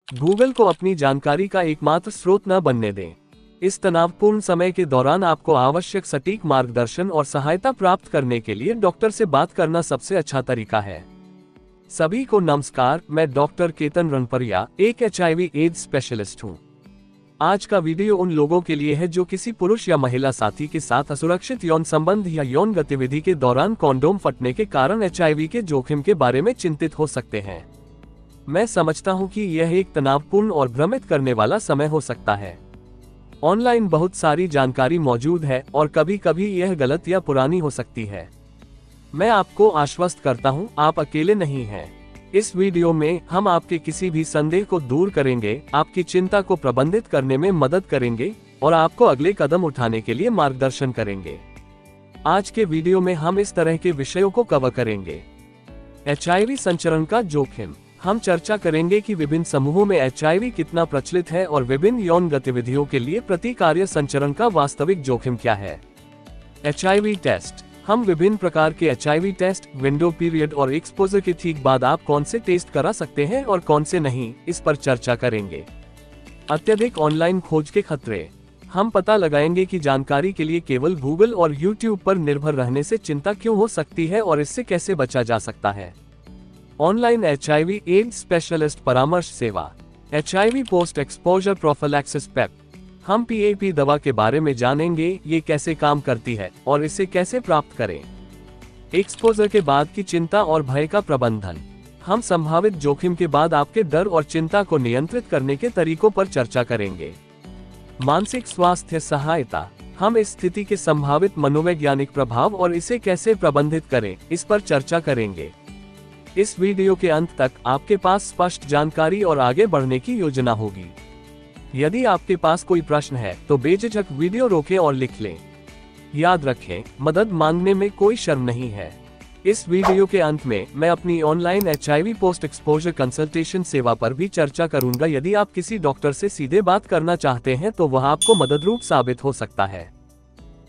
Google को अपनी जानकारी का एकमात्र स्रोत न बनने दें। इस तनावपूर्ण समय के दौरान आपको आवश्यक सटीक मार्गदर्शन और सहायता प्राप्त करने के लिए डॉक्टर से बात करना सबसे अच्छा तरीका है। सभी को नमस्कार, मैं डॉक्टर केतन रणपरिया, एक HIV एड्स स्पेशलिस्ट हूँ। आज का वीडियो उन लोगों के लिए है जो किसी पुरुष या महिला साथी के साथ असुरक्षित यौन संबंध या यौन गतिविधि के दौरान कॉन्डोम फटने के कारण HIV के जोखिम के बारे में चिंतित हो सकते हैं। मैं समझता हूं कि यह एक तनावपूर्ण और भ्रमित करने वाला समय हो सकता है। ऑनलाइन बहुत सारी जानकारी मौजूद है और कभी कभी यह गलत या पुरानी हो सकती है। मैं आपको आश्वस्त करता हूं, आप अकेले नहीं हैं। इस वीडियो में हम आपके किसी भी संदेह को दूर करेंगे, आपकी चिंता को प्रबंधित करने में मदद करेंगे और आपको अगले कदम उठाने के लिए मार्गदर्शन करेंगे। आज के वीडियो में हम इस तरह के विषयों को कवर करेंगे। HIV संचरण का जोखिम। हम चर्चा करेंगे कि विभिन्न समूहों में HIV कितना प्रचलित है और विभिन्न यौन गतिविधियों के लिए प्रतिकार्य संचरण का वास्तविक जोखिम क्या है। HIV test. हम विभिन्न प्रकार के HIV टेस्ट, विंडो पीरियड और एक्सपोजर के ठीक बाद आप कौन से टेस्ट करा सकते हैं और कौन से नहीं, इस पर चर्चा करेंगे। अत्यधिक ऑनलाइन खोज के खतरे। हम पता लगाएंगे कि जानकारी के लिए केवल गूगल और YouTube पर निर्भर रहने से चिंता क्यों हो सकती है और इससे कैसे बचा जा सकता है। ऑनलाइन HIV एड्स स्पेशलिस्ट परामर्श सेवा। HIV post exposure prophylaxis PEP। हम PAP दवा के बारे में जानेंगे, ये कैसे काम करती है और इसे कैसे प्राप्त करें। एक्सपोजर के बाद की चिंता और भय का प्रबंधन। हम संभावित जोखिम के बाद आपके डर और चिंता को नियंत्रित करने के तरीकों पर चर्चा करेंगे। मानसिक स्वास्थ्य सहायता। हम इस स्थिति के संभावित मनोवैज्ञानिक प्रभाव और इसे कैसे प्रबंधित करें, इस पर चर्चा करेंगे। इस वीडियो के अंत तक आपके पास स्पष्ट जानकारी और आगे बढ़ने की योजना होगी। यदि आपके पास कोई प्रश्न है तो बेझिझक वीडियो रोकें और लिख लें। याद रखें, मदद मांगने में कोई शर्म नहीं है। इस वीडियो के अंत में मैं अपनी online HIV post exposure consultation सेवा पर भी चर्चा करूंगा। यदि आप किसी डॉक्टर से सीधे बात करना चाहते हैं तो वह आपको मददरूप साबित हो सकता है।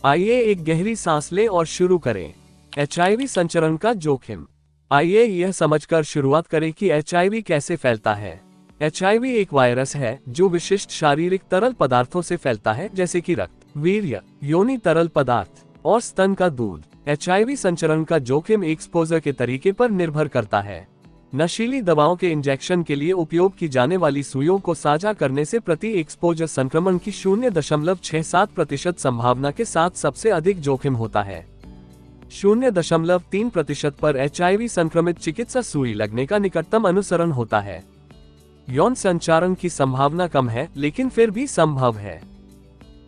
आइए एक गहरी सांस लें और शुरू करें। HIV संचरण का जोखिम। आइए यह समझकर शुरुआत करें कि HIV कैसे फैलता है। HIV एक वायरस है जो विशिष्ट शारीरिक तरल पदार्थों से फैलता है, जैसे कि रक्त, वीर्य, योनि तरल पदार्थ और स्तन का दूध। HIV संचरण का जोखिम एक्सपोजर के तरीके पर निर्भर करता है। नशीली दवाओं के इंजेक्शन के लिए उपयोग की जाने वाली सुइयों को साझा करने से प्रति एक्सपोजर संक्रमण की 0.67% संभावना के साथ सबसे अधिक जोखिम होता है। 0.3% पर HIV संक्रमित चिकित्सा सुई लगने का निकटतम अनुसरण होता है। यौन संचारण की संभावना कम है, लेकिन फिर भी संभव है।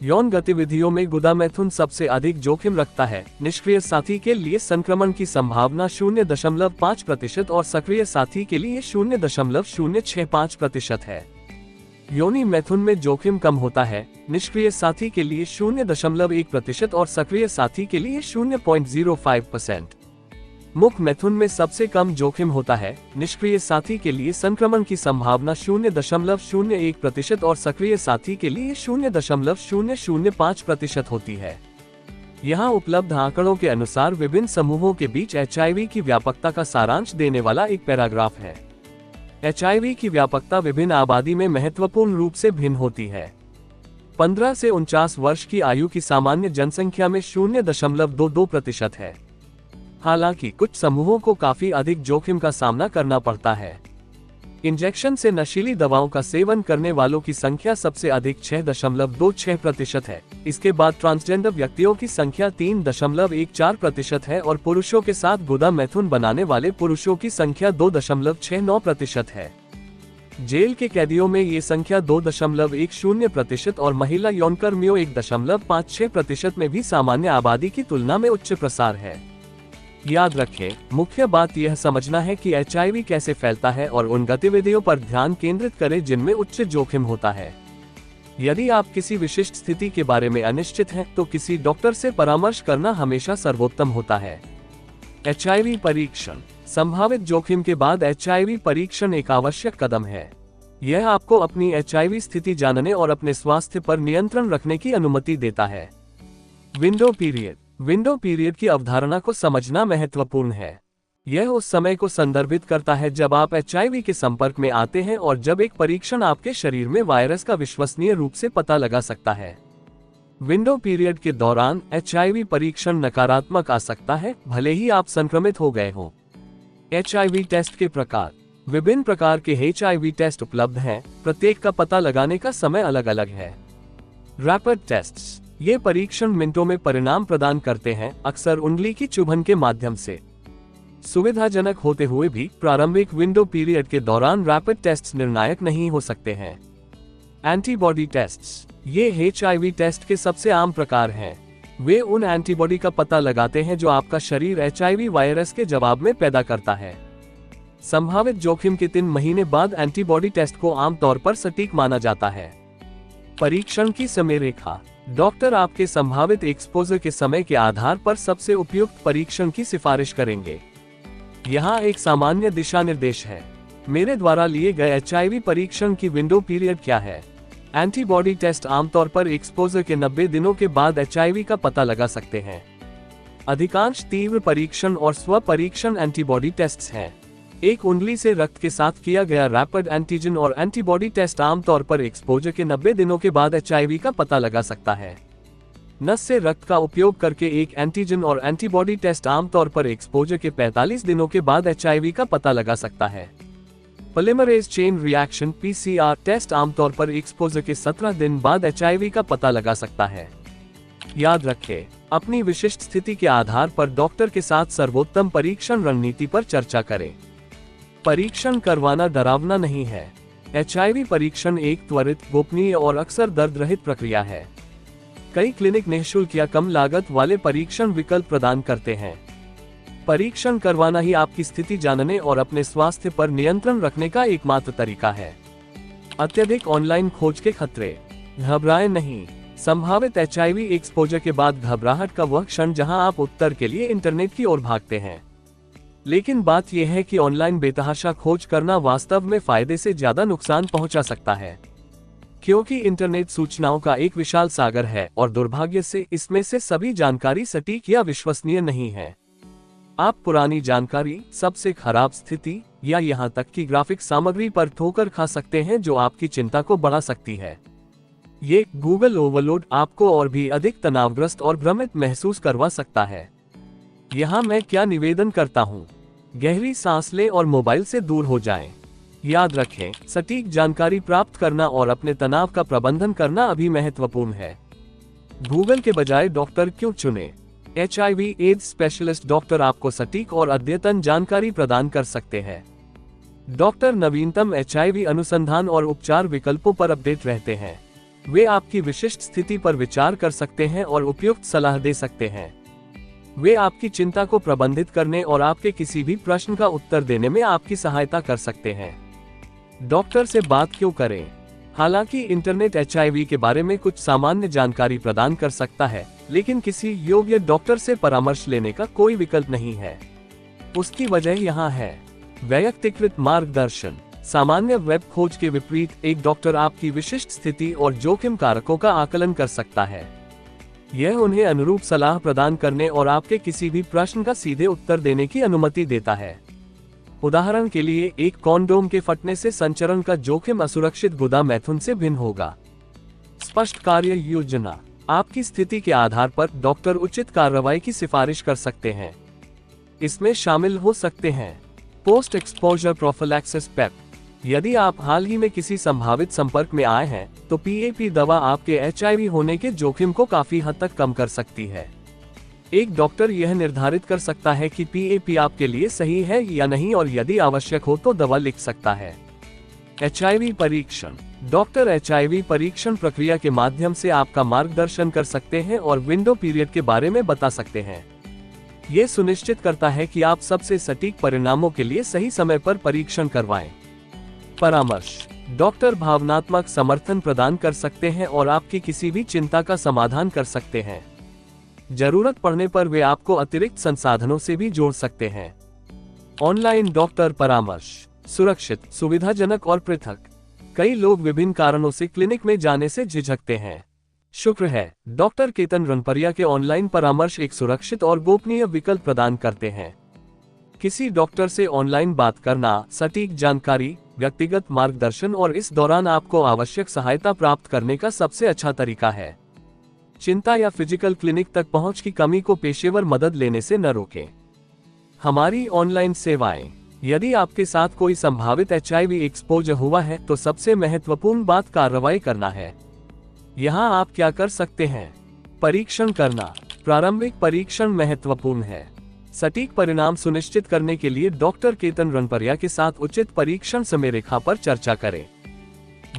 यौन गतिविधियों में गुदामैथुन सबसे अधिक जोखिम रखता है। निष्क्रिय साथी के लिए संक्रमण की संभावना 0.5% और सक्रिय साथी के लिए 0.065% है। योनि मैथुन में जोखिम कम होता है। निष्क्रिय साथी के लिए 0.1% और सक्रिय साथी के लिए 0.05%। मुख मैथुन में सबसे कम जोखिम होता है। निष्क्रिय साथी के लिए संक्रमण की संभावना 0.01% और सक्रिय साथी के लिए 0.005% होती है। यहाँ उपलब्ध आंकड़ों के अनुसार विभिन्न समूहों के बीच HIV की व्यापकता का सारांश देने वाला एक पैराग्राफ है। HIV की व्यापकता विभिन्न आबादी में महत्वपूर्ण रूप से भिन्न होती है। 15 से 49 वर्ष की आयु की सामान्य जनसंख्या में 0.22% है। हालांकि कुछ समूहों को काफी अधिक जोखिम का सामना करना पड़ता है। इंजेक्शन से नशीली दवाओं का सेवन करने वालों की संख्या सबसे अधिक 6.26% है। इसके बाद ट्रांसजेंडर व्यक्तियों की संख्या 3.14% है और पुरुषों के साथ गुदा मैथुन बनाने वाले पुरुषों की संख्या 2.69% है। जेल के कैदियों में ये संख्या 2.10% और महिला यौनकर्मियों 1.56% में भी सामान्य आबादी की तुलना में उच्च प्रसार है। याद रखें, मुख्य बात यह समझना है कि HIV कैसे फैलता है और उन गतिविधियों पर ध्यान केंद्रित करें जिनमें उच्च जोखिम होता है। यदि आप किसी विशिष्ट स्थिति के बारे में अनिश्चित हैं, तो किसी डॉक्टर से परामर्श करना हमेशा सर्वोत्तम होता है। HIV परीक्षण। संभावित जोखिम के बाद HIV परीक्षण एक आवश्यक कदम है। यह आपको अपनी HIV स्थिति जानने और अपने स्वास्थ्य पर नियंत्रण रखने की अनुमति देता है। Window period. विंडो पीरियड की अवधारणा को समझना महत्वपूर्ण है। यह उस समय को संदर्भित करता है जब आप HIV के संपर्क में आते हैं और जब एक परीक्षण आपके शरीर में वायरस का विश्वसनीय रूप से पता लगा सकता है। विंडो पीरियड के दौरान HIV परीक्षण नकारात्मक आ सकता है, भले ही आप संक्रमित हो गए हों। HIV टेस्ट के प्रकार। विभिन्न प्रकार के HIV टेस्ट उपलब्ध हैं, प्रत्येक का पता लगाने का समय अलग अलग है। Rapid tests. ये परीक्षण मिनटों में परिणाम प्रदान करते हैं, अक्सर उंगली की चुभन के माध्यम से। सुविधाजनक होते हुए भी प्रारंभिक विंडो पीरियड के दौरान रैपिड टेस्ट्स निर्णायक नहीं हो सकते हैं। Antibody tests. ये HIV टेस्ट के सबसे आम प्रकार हैं। वे उन एंटीबॉडी का पता लगाते हैं जो आपका शरीर HIV वायरस के जवाब में पैदा करता है। संभावित जोखिम के 3 महीने बाद एंटीबॉडी टेस्ट को आमतौर पर सटीक माना जाता है। परीक्षण की समय रेखा। डॉक्टर आपके संभावित एक्सपोजर के समय के आधार पर सबसे उपयुक्त परीक्षण की सिफारिश करेंगे। यहाँ एक सामान्य दिशा निर्देश है। मेरे द्वारा लिए गए HIV परीक्षण की विंडो पीरियड क्या है? एंटीबॉडी टेस्ट आमतौर पर एक्सपोजर के 90 दिनों के बाद HIV का पता लगा सकते हैं। अधिकांश तीव्र परीक्षण और स्व परीक्षण एंटीबॉडी टेस्ट्स हैं। एक उंगली से रक्त के साथ किया गया रैपिड एंटीजन और एंटीबॉडी टेस्ट आमतौर पर एक्सपोजर के 90 दिनों के बाद HIV का पता लगा सकता है। नस से रक्त का उपयोग करके एक एंटीजन और एंटीबॉडी टेस्ट आमतौर पर एक्सपोजर के 45 दिनों के बाद HIV का पता लगा सकता है। Polymerase chain reaction PCR test आमतौर पर एक्सपोजर के 17 दिन बाद HIV का पता लगा सकता है। याद रखें, अपनी विशिष्ट स्थिति के आधार पर डॉक्टर के साथ सर्वोत्तम परीक्षण रणनीति पर चर्चा करें। परीक्षण करवाना डरावना नहीं है। HIV परीक्षण एक त्वरित, गोपनीय और अक्सर दर्द रहित प्रक्रिया है। कई क्लिनिक निःशुल्क या कम लागत वाले परीक्षण विकल्प प्रदान करते हैं। परीक्षण करवाना ही आपकी स्थिति जानने और अपने स्वास्थ्य पर नियंत्रण रखने का एकमात्र तरीका है। अत्यधिक ऑनलाइन खोज के खतरे। घबराएं नहीं। संभावित HIV एक्सपोजर के बाद घबराहट का वह क्षण जहां आप उत्तर के लिए इंटरनेट की ओर भागते हैं। लेकिन बात यह है कि ऑनलाइन बेतहाशा खोज करना वास्तव में फायदे से ज्यादा नुकसान पहुंचा सकता है, क्योंकि इंटरनेट सूचनाओं का एक विशाल सागर है और दुर्भाग्य से इसमें से सभी जानकारी सटीक या विश्वसनीय नहीं है। आप पुरानी जानकारी, सबसे खराब स्थिति या यहाँ तक कि ग्राफिक सामग्री पर ठोकर खा सकते हैं जो आपकी चिंता को बढ़ा सकती है। ये गूगल ओवरलोड आपको और भी अधिक तनावग्रस्त और भ्रमित महसूस करवा सकता है। यहाँ मैं क्या निवेदन करता हूँ? गहरी सांस लें और मोबाइल से दूर हो जाएं। याद रखें, सटीक जानकारी प्राप्त करना और अपने तनाव का प्रबंधन करना अभी महत्वपूर्ण है। गूगल के बजाय डॉक्टर क्यों चुनें? HIV एड्स स्पेशलिस्ट डॉक्टर आपको सटीक और अद्यतन जानकारी प्रदान कर सकते हैं। डॉक्टर नवीनतम HIV अनुसंधान और उपचार विकल्पों पर अपडेट रहते हैं। वे आपकी विशिष्ट स्थिति पर विचार कर सकते हैं और उपयुक्त सलाह दे सकते हैं। वे आपकी चिंता को प्रबंधित करने और आपके किसी भी प्रश्न का उत्तर देने में आपकी सहायता कर सकते हैं। डॉक्टर से बात क्यों करें? हालांकि इंटरनेट HIV के बारे में कुछ सामान्य जानकारी प्रदान कर सकता है, लेकिन किसी योग्य डॉक्टर से परामर्श लेने का कोई विकल्प नहीं है। उसकी वजह यहाँ है। व्यक्तिगत मार्गदर्शन। सामान्य वेब खोज के विपरीत, एक डॉक्टर आपकी विशिष्ट स्थिति और जोखिम कारकों का आकलन कर सकता है। यह उन्हें अनुरूप सलाह प्रदान करने और आपके किसी भी प्रश्न का सीधे उत्तर देने की अनुमति देता है। उदाहरण के लिए, एक कॉन्डोम के फटने से संचरण का जोखिम असुरक्षित गुदा मैथुन से भिन्न होगा। स्पष्ट कार्य योजना। आपकी स्थिति के आधार पर डॉक्टर उचित कार्रवाई की सिफारिश कर सकते हैं। इसमें शामिल हो सकते हैं पोस्ट एक्सपोजर प्रोफिलैक्सिस PEP। यदि आप हाल ही में किसी संभावित संपर्क में आए हैं, तो PAP दवा आपके HIV होने के जोखिम को काफी हद तक कम कर सकती है। एक डॉक्टर यह निर्धारित कर सकता है कि PAP आपके लिए सही है या नहीं और यदि आवश्यक हो तो दवा लिख सकता है। HIV परीक्षण। डॉक्टर HIV परीक्षण प्रक्रिया के माध्यम से आपका मार्गदर्शन कर सकते हैं और विंडो पीरियड के बारे में बता सकते हैं। ये सुनिश्चित करता है कि आप सबसे सटीक परिणामों के लिए सही समय पर परीक्षण करवाएं। परामर्श। डॉक्टर भावनात्मक समर्थन प्रदान कर सकते हैं और आपकी किसी भी चिंता का समाधान कर सकते हैं। जरूरत पड़ने पर वे आपको अतिरिक्त संसाधनों से भी जोड़ सकते हैं। ऑनलाइन डॉक्टर परामर्श। सुरक्षित, सुविधाजनक और पृथक। कई लोग विभिन्न कारणों से क्लिनिक में जाने से झिझकते हैं। शुक्र है, डॉक्टर केतन रणपरिया के ऑनलाइन परामर्श एक सुरक्षित और गोपनीय विकल्प प्रदान करते हैं। किसी डॉक्टर से ऑनलाइन बात करना सटीक जानकारी, व्यक्तिगत मार्गदर्शन और इस दौरान आपको आवश्यक सहायता प्राप्त करने का सबसे अच्छा तरीका है। चिंता या फिजिकल क्लिनिक तक पहुंच की कमी को पेशेवर मदद लेने से न रोकें। हमारी ऑनलाइन सेवाएं। यदि आपके साथ कोई संभावित HIV एक्सपोजर हुआ है तो सबसे महत्वपूर्ण बात कार्रवाई करना है। यहाँ आप क्या कर सकते हैं? परीक्षण करना। प्रारंभिक परीक्षण महत्वपूर्ण है। सटीक परिणाम सुनिश्चित करने के लिए डॉक्टर केतन रणपरिया के साथ उचित परीक्षण समय रेखा पर चर्चा करें।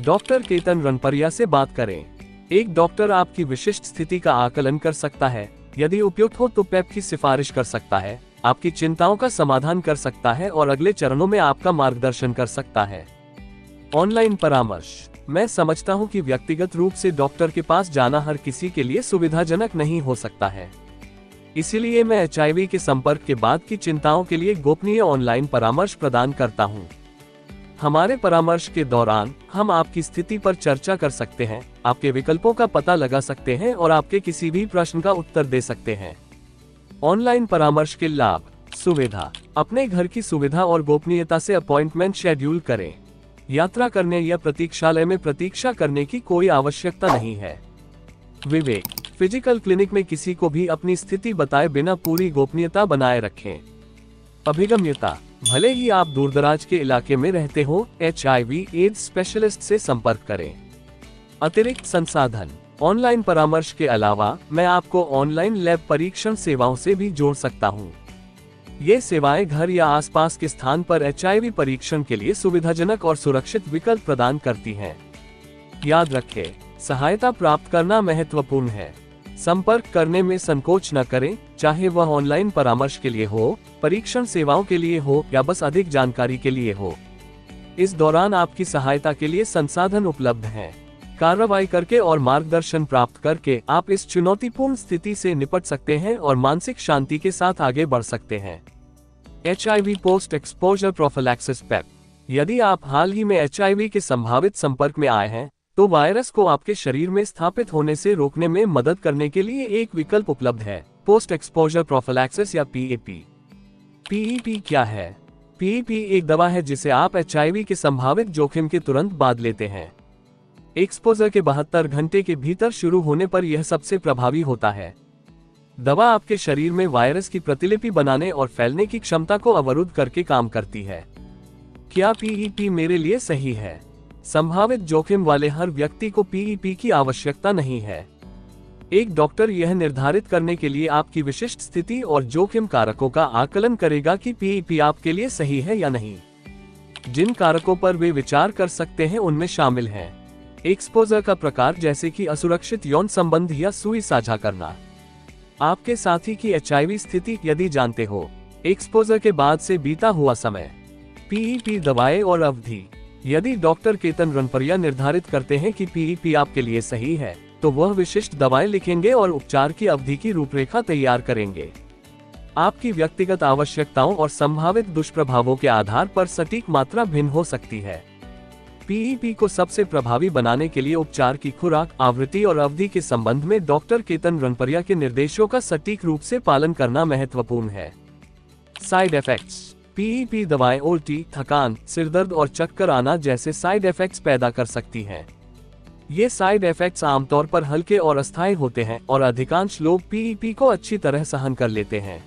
डॉक्टर केतन रणपरिया से बात करें। एक डॉक्टर आपकी विशिष्ट स्थिति का आकलन कर सकता है, यदि उपयुक्त हो तो पेप की सिफारिश कर सकता है, आपकी चिंताओं का समाधान कर सकता है और अगले चरणों में आपका मार्गदर्शन कर सकता है। ऑनलाइन परामर्श। मैं समझता हूं कि व्यक्तिगत रूप से डॉक्टर के पास जाना हर किसी के लिए सुविधाजनक नहीं हो सकता है। इसीलिए मैं HIV के संपर्क के बाद की चिंताओं के लिए गोपनीय ऑनलाइन परामर्श प्रदान करता हूं। हमारे परामर्श के दौरान हम आपकी स्थिति पर चर्चा कर सकते हैं, आपके विकल्पों का पता लगा सकते हैं और आपके किसी भी प्रश्न का उत्तर दे सकते हैं। ऑनलाइन परामर्श के लाभ। सुविधा। अपने घर की सुविधा और गोपनीयता से अपॉइंटमेंट शेड्यूल करें। यात्रा करने या प्रतीक्षालय में प्रतीक्षा करने की कोई आवश्यकता नहीं है। विवेक। फिजिकल क्लिनिक में किसी को भी अपनी स्थिति बताए बिना पूरी गोपनीयता बनाए रखें। अभिगम्यता। भले ही आप दूरदराज के इलाके में रहते हो, HIV/AIDS स्पेशलिस्ट से संपर्क करें। अतिरिक्त संसाधन। ऑनलाइन परामर्श के अलावा मैं आपको ऑनलाइन लैब परीक्षण सेवाओं से भी जोड़ सकता हूं। ये सेवाएं घर या आसपास के स्थान पर HIV परीक्षण के लिए सुविधाजनक और सुरक्षित विकल्प प्रदान करती हैं। याद रखें, सहायता प्राप्त करना महत्वपूर्ण है। संपर्क करने में संकोच न करें, चाहे वह ऑनलाइन परामर्श के लिए हो, परीक्षण सेवाओं के लिए हो या बस अधिक जानकारी के लिए हो। इस दौरान आपकी सहायता के लिए संसाधन उपलब्ध हैं। कार्रवाई करके और मार्गदर्शन प्राप्त करके आप इस चुनौतीपूर्ण स्थिति से निपट सकते हैं और मानसिक शांति के साथ आगे बढ़ सकते हैं। HIV पोस्ट एक्सपोजर प्रोफिलैक्सिस पेप। यदि आप हाल ही में HIV के संभावित संपर्क में आए हैं तो वायरस को आपके शरीर में स्थापित होने से रोकने में मदद करने के लिए एक विकल्प उपलब्ध है, पोस्ट एक्सपोजर प्रोफिलैक्सिस या PEP। PEP क्या है? PEP एक दवा है जिसे आप HIV के संभावित जोखिम के तुरंत बाद लेते हैं। एक्सपोजर के 72 घंटे के भीतर शुरू होने पर यह सबसे प्रभावी होता है। दवा आपके शरीर में वायरस की प्रतिलिपि बनाने और फैलने की क्षमता को अवरुद्ध करके काम करती है। क्या PEP मेरे लिए सही है? संभावित जोखिम वाले हर व्यक्ति को PEP की आवश्यकता नहीं है। एक डॉक्टर यह निर्धारित करने के लिए आपकी विशिष्ट स्थिति और जोखिम कारकों का आकलन करेगा कि PEP आपके लिए सही है या नहीं। जिन कारकों पर वे विचार कर सकते हैं उनमें शामिल हैं एक्सपोजर का प्रकार, जैसे कि असुरक्षित यौन संबंध या सुई साझा करना, आपके साथी की HIV स्थिति यदि जानते हो, एक्सपोजर के बाद से बीता हुआ समय, PEP दवाएं और अवधि। यदि डॉक्टर केतन रणपरिया निर्धारित करते हैं कि PEP आपके लिए सही है, तो वह विशिष्ट दवाएं लिखेंगे और उपचार की अवधि की रूपरेखा तैयार करेंगे। आपकी व्यक्तिगत आवश्यकताओं और संभावित दुष्प्रभावों के आधार पर सटीक मात्रा भिन्न हो सकती है। PEP को सबसे प्रभावी बनाने के लिए उपचार की खुराक, आवृत्ति और अवधि के संबंध में डॉक्टर केतन रणपरिया के निर्देशों का सटीक रूप से पालन करना महत्वपूर्ण है। Side effects. PEP दवाएं उल्टी, थकान, सिरदर्द और चक्कर आना जैसे साइड इफेक्ट्स पैदा कर सकती हैं। ये साइड इफेक्ट्स आमतौर पर हल्के और अस्थायी होते हैं और अधिकांश लोग PEP को अच्छी तरह सहन कर लेते हैं।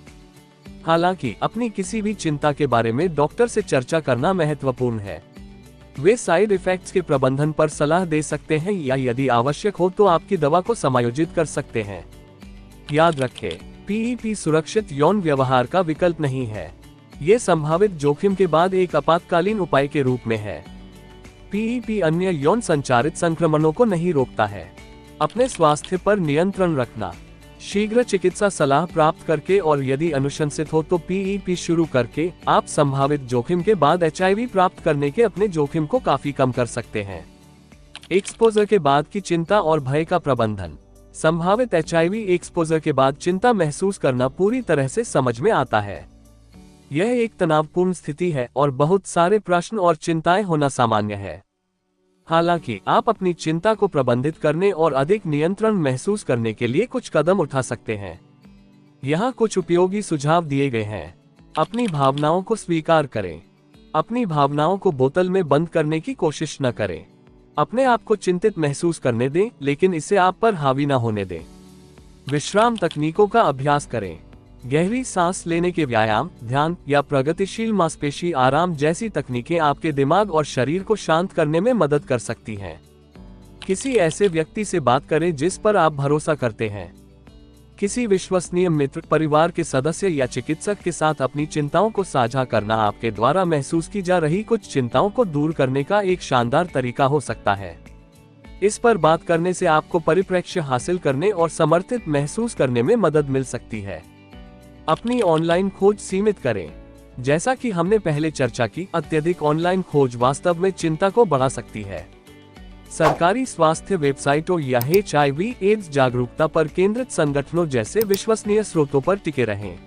हालांकि अपनी किसी भी चिंता के बारे में डॉक्टर से चर्चा करना महत्वपूर्ण है। वे साइड इफेक्ट्स के प्रबंधन पर सलाह दे सकते हैं या यदि आवश्यक हो तो आपकी दवा को समायोजित कर सकते हैं। याद रखें, PEP सुरक्षित यौन व्यवहार का विकल्प नहीं है। ये संभावित जोखिम के बाद एक आपातकालीन उपाय के रूप में है। PEP अन्य यौन संचारित संक्रमणों को नहीं रोकता है। अपने स्वास्थ्य पर नियंत्रण रखना, शीघ्र चिकित्सा सलाह प्राप्त करके और यदि अनुशंसित हो तो PEP शुरू करके आप संभावित जोखिम के बाद HIV प्राप्त करने के अपने जोखिम को काफी कम कर सकते हैं। एक्सपोजर के बाद की चिंता और भय का प्रबंधन। संभावित HIV एक्सपोजर के बाद चिंता महसूस करना पूरी तरह से समझ में आता है। यह एक तनावपूर्ण स्थिति है और बहुत सारे प्रश्न और चिंताएं होना सामान्य है। हालांकि आप अपनी चिंता को प्रबंधित करने और अधिक नियंत्रण महसूस करने के लिए कुछ कदम उठा सकते हैं। यहाँ कुछ उपयोगी सुझाव दिए गए हैं। अपनी भावनाओं को स्वीकार करें। अपनी भावनाओं को बोतल में बंद करने की कोशिश न करें। अपने आप को चिंतित महसूस करने दें, लेकिन इसे आप पर हावी न होने दें। विश्राम तकनीकों का अभ्यास करें। गहरी सांस लेने के व्यायाम, ध्यान या प्रगतिशील मांसपेशी आराम जैसी तकनीकें आपके दिमाग और शरीर को शांत करने में मदद कर सकती हैं। किसी ऐसे व्यक्ति से बात करें जिस पर आप भरोसा करते हैं। किसी विश्वसनीय मित्र, परिवार के सदस्य या चिकित्सक के साथ अपनी चिंताओं को साझा करना आपके द्वारा महसूस की जा रही कुछ चिंताओं को दूर करने का एक शानदार तरीका हो सकता है। इस पर बात करने से आपको परिप्रेक्ष्य हासिल करने और समर्थित महसूस करने में मदद मिल सकती है। अपनी ऑनलाइन खोज सीमित करें। जैसा कि हमने पहले चर्चा की, अत्यधिक ऑनलाइन खोज वास्तव में चिंता को बढ़ा सकती है। सरकारी स्वास्थ्य वेबसाइटों या HIV/AIDS जागरूकता पर केंद्रित संगठनों जैसे विश्वसनीय स्रोतों पर टिके रहें।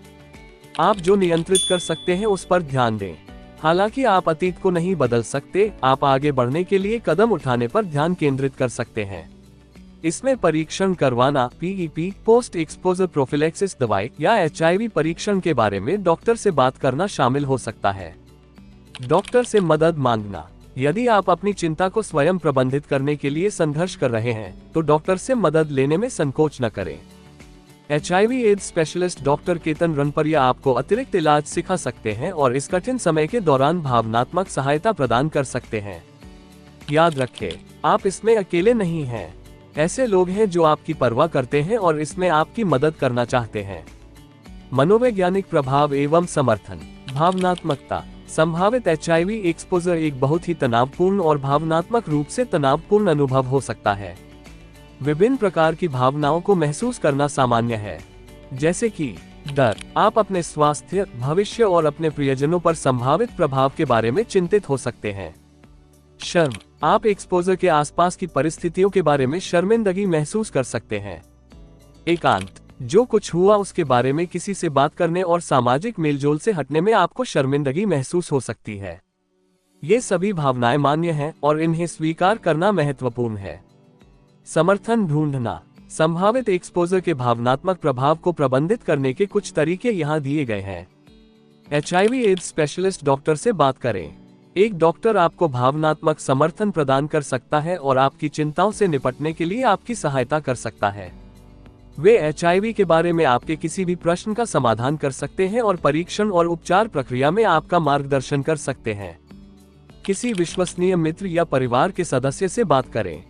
आप जो नियंत्रित कर सकते हैं उस पर ध्यान दें। हालांकि आप अतीत को नहीं बदल सकते, आप आगे बढ़ने के लिए कदम उठाने पर ध्यान केंद्रित कर सकते हैं। इसमें परीक्षण करवाना, PEP पोस्ट एक्सपोजर प्रोफिलैक्सिस दवाई या HIV परीक्षण के बारे में डॉक्टर से बात करना शामिल हो सकता है। डॉक्टर से मदद मांगना। यदि आप अपनी चिंता को स्वयं प्रबंधित करने के लिए संघर्ष कर रहे हैं, तो डॉक्टर से मदद लेने में संकोच न करें। HIV/AIDS स्पेशलिस्ट डॉक्टर केतन रणपरिया आपको अतिरिक्त इलाज सिखा सकते हैं और इस कठिन समय के दौरान भावनात्मक सहायता प्रदान कर सकते हैं। याद रखें, आप इसमें अकेले नहीं हैं। ऐसे लोग हैं जो आपकी परवाह करते हैं और इसमें आपकी मदद करना चाहते हैं। मनोवैज्ञानिक प्रभाव एवं समर्थन। भावनात्मकता। संभावित HIV एक्सपोजर एक बहुत ही तनावपूर्ण और भावनात्मक रूप से तनावपूर्ण अनुभव हो सकता है। विभिन्न प्रकार की भावनाओं को महसूस करना सामान्य है, जैसे कि डर। आप अपने स्वास्थ्य, भविष्य और अपने प्रियजनों पर संभावित प्रभाव के बारे में चिंतित हो सकते हैं। शर्म। आप एक्सपोजर के आसपास की परिस्थितियों के बारे में शर्मिंदगी महसूस कर सकते हैं। एकांत। जो कुछ हुआ उसके बारे में किसी से बात करने और सामाजिक मेलजोल से हटने में आपको शर्मिंदगी महसूस हो सकती है। ये सभी भावनाएं मान्य हैं और इन्हें स्वीकार करना महत्वपूर्ण है। समर्थन ढूंढना। संभावित एक्सपोजर के भावनात्मक प्रभाव को प्रबंधित करने के कुछ तरीके यहाँ दिए गए हैं। HIV/AIDS स्पेशलिस्ट डॉक्टर से बात करें। एक डॉक्टर आपको भावनात्मक समर्थन प्रदान कर सकता है और आपकी चिंताओं से निपटने के लिए आपकी सहायता कर सकता है। वे HIV के बारे में आपके किसी भी प्रश्न का समाधान कर सकते हैं और परीक्षण और उपचार प्रक्रिया में आपका मार्गदर्शन कर सकते हैं। किसी विश्वसनीय मित्र या परिवार के सदस्य से बात करें।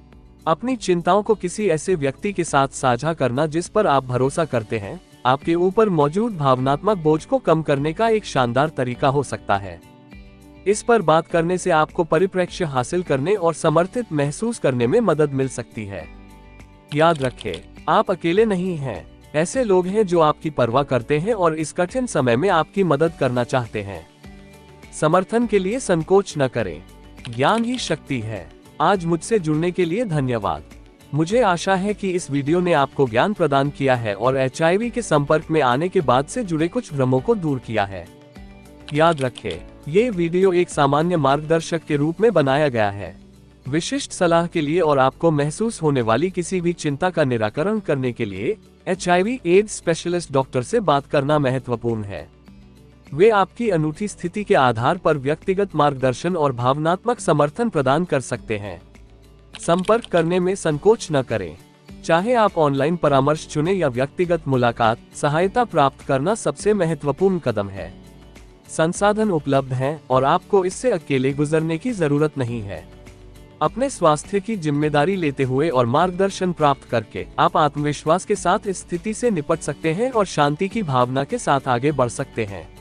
अपनी चिंताओं को किसी ऐसे व्यक्ति के साथ साझा करना जिस पर आप भरोसा करते हैं, आपके ऊपर मौजूद भावनात्मक बोझ को कम करने का एक शानदार तरीका हो सकता है। इस पर बात करने से आपको परिप्रेक्ष्य हासिल करने और समर्थित महसूस करने में मदद मिल सकती है। याद रखें, आप अकेले नहीं हैं। ऐसे लोग हैं जो आपकी परवाह करते हैं और इस कठिन समय में आपकी मदद करना चाहते हैं। समर्थन के लिए संकोच न करें। ज्ञान ही शक्ति है। आज मुझसे जुड़ने के लिए धन्यवाद। मुझे आशा है कि इस वीडियो ने आपको ज्ञान प्रदान किया है और HIV के संपर्क में आने के बाद से जुड़े कुछ भ्रमों को दूर किया है। याद रखें, ये वीडियो एक सामान्य मार्गदर्शक के रूप में बनाया गया है। विशिष्ट सलाह के लिए और आपको महसूस होने वाली किसी भी चिंता का निराकरण करने के लिए HIV/AIDS स्पेशलिस्ट डॉक्टर से बात करना महत्वपूर्ण है। वे आपकी अनूठी स्थिति के आधार पर व्यक्तिगत मार्गदर्शन और भावनात्मक समर्थन प्रदान कर सकते हैं। संपर्क करने में संकोच न करें। चाहे आप ऑनलाइन परामर्श चुनें या व्यक्तिगत मुलाकात, सहायता प्राप्त करना सबसे महत्वपूर्ण कदम है। संसाधन उपलब्ध हैं और आपको इससे अकेले गुजरने की जरूरत नहीं है। अपने स्वास्थ्य की जिम्मेदारी लेते हुए और मार्गदर्शन प्राप्त करके आप आत्मविश्वास के साथ इस स्थिति से निपट सकते हैं और शांति की भावना के साथ आगे बढ़ सकते हैं।